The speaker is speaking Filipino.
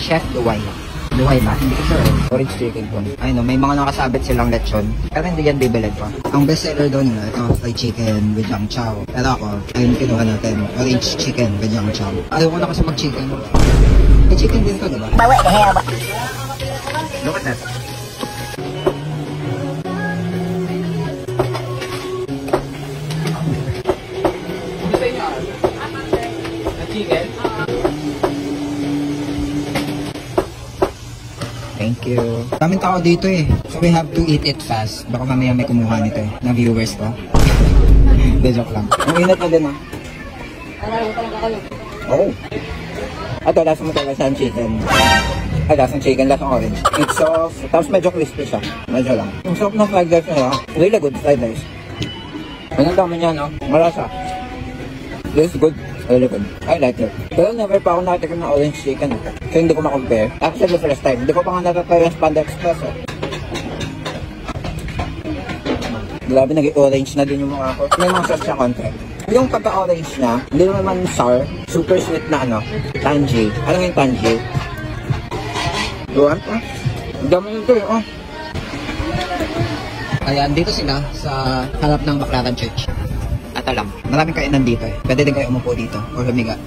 Chef Luway. Luway ba? Hindi ko sure. Orange chicken po. Ay no, may mga nakasabit silang lechon. Pero hindi yan bibilad pa. Ang best seller doon na ito, fried chicken with yang chow. Pero ako, ayun kinuha natin, orange chicken with yang chow. Ayaw ko na kasi mag-chicken. May chicken din to, diba? Bawa the hell. Look at that. Chicken? Thank you. Kaming tao dito eh. So we have to eat it fast. Baka mamaya may kumuha nito eh. Na viewers ko. De joke lang. Ang init na din ah. Oh. Ito, lasa mo talaga sa chicken. Ay, lasang chicken, lasang orange. It's soft. Tapos medyo crispy siya. Medyo lang. Yung soft na fried rice niya, really good fried rice. Ang dami niya, no? Malasa. This is good. Really good. I like it. Pero never pa ako nakatikim ng orange chicken. So hindi ko ma-compare. Actually, first time. Hindi ko pa nga natatry yung Panda Express. Grabe, naging orange na din yung mukha ko. May mga sauce siya konti. Yung pagka-orange na, hindi naman sour. Super sweet na ano. Tangy. Alam mo yung tangy? Doon pa. Dami nito eh. Oh. Ayan, dito sila sa harap ng Baclaran Church. At alam, maraming kainan dito eh. Pwede din kayo umupo dito or humiga.